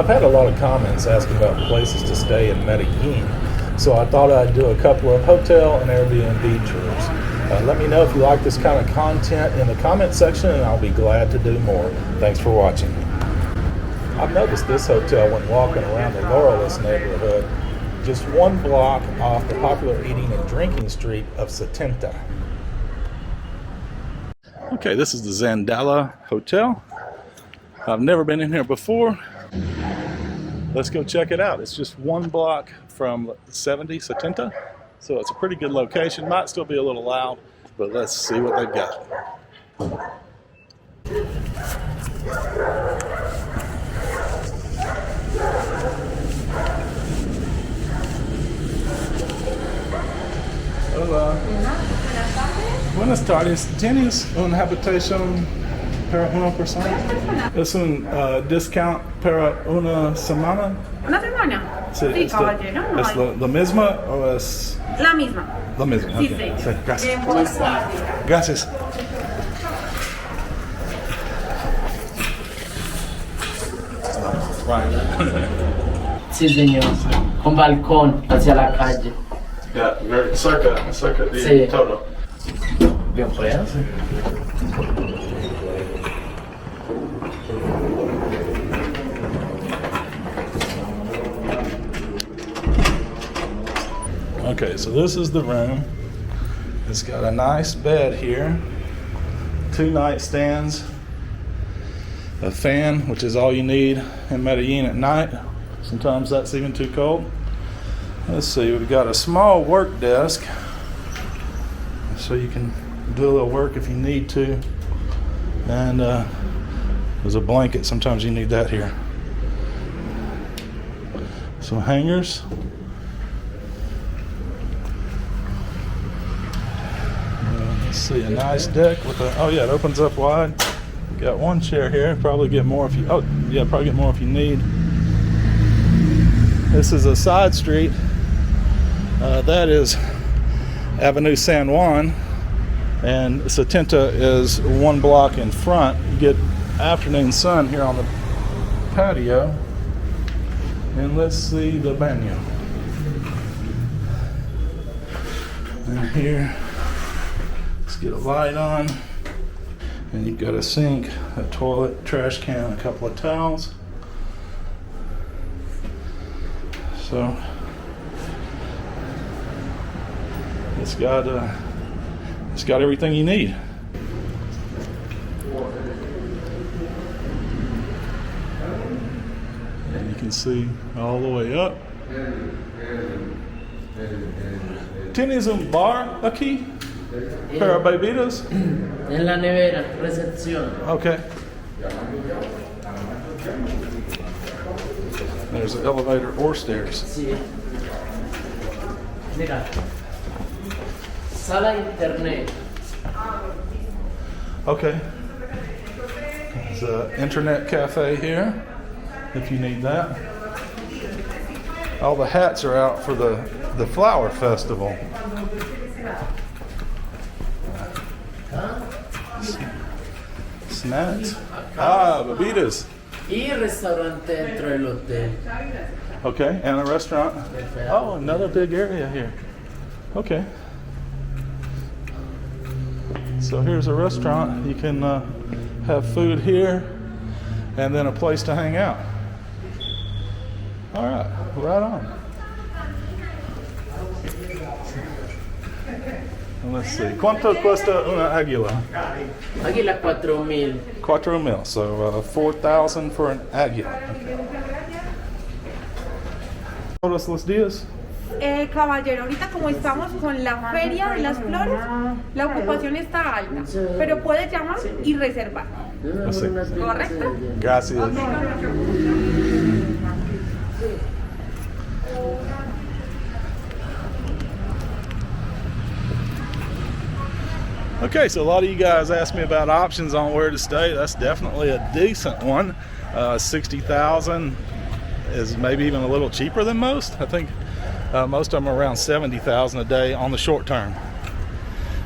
I've had a lot of comments asking about places to stay in Medellin, so I thought I'd do a couple of hotel and Airbnb tours. Let me know if you like this kind of content in the comment section, and I'll be glad to do more. Thanks for watching. I've noticed this hotel when walking around the Laureles neighborhood, just one block off the popular eating and drinking street of 70. Okay, this is the Zandalo Hotel. I've never been in here before. Let's go check it out. It's just one block from 70, so it's a pretty good location. Might still be a little loud, but let's see what they've got. Hola. Buenas tardes. ¿Tienes una habitación para una persona? ¿Es un discount para una semana? ¿Una semana? Sí, caballero. ¿Es la misma o es...? La misma. La misma, Sí, okay. sí. Sí, gracias. Gracias. Sí, señor. Con balcón hacia la calle. Yeah, cerca de Sí. todo. Bien, pues. Okay, so this is the room. It's got a nice bed here, 2 nightstands, a fan, which is all you need in Medellin at night. Sometimes that's even too cold. Let's see, we've got a small work desk, so you can do a little work if you need to. And there's a blanket, sometimes you need that here. Some hangers. Let's see, a nice deck with a, oh yeah, it opens up wide. Got one chair here, probably get more if you, oh yeah, probably get more if you need. This is a side street. That is Avenue San Juan, and 70 is 1 block in front. You get afternoon sun here on the patio. And let's see the baño. And here, let's get a light on. And you've got a sink, a toilet, trash can, a couple of towels. So it's got everything you need. And you can see all the way up. ¿Tienes un bar aquí para bebidas? En la nevera, recepción. Okay. There's an elevator or stairs. Sí. Mira. Sala internet. Okay. There's an internet cafe here, if you need that. All the hats are out for the flower festival. Snacks. Ah, bebidas. Y restaurante dentro del hotel. Okay, and a restaurant. Oh, another big area here. Okay. So here's a restaurant. You can have food here and then a place to hang out. All right, right on. Let's see. ¿Cuánto cuesta una águila? Águila 4,000. 4,000, so 4,000 for an águila. Okay. Todos los días? Caballero, ahorita como estamos con la feria de las flores, la ocupación está alta, pero puede llamar y reservar. Sí. ¿Correcto? Gracias. Okay, so a lot of you guys asked me about options on where to stay. That's definitely a decent one. 60,000 is maybe even a little cheaper than most. I think most of them are around 70,000 a day on the short term.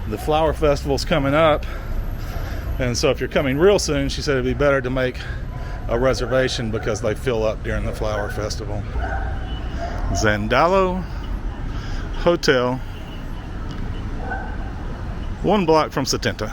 The flower festival's coming up, and so if you're coming real soon, she said it'd be better to make a reservation because they fill up during the flower festival. Zandalo Hotel, 1 block from 70.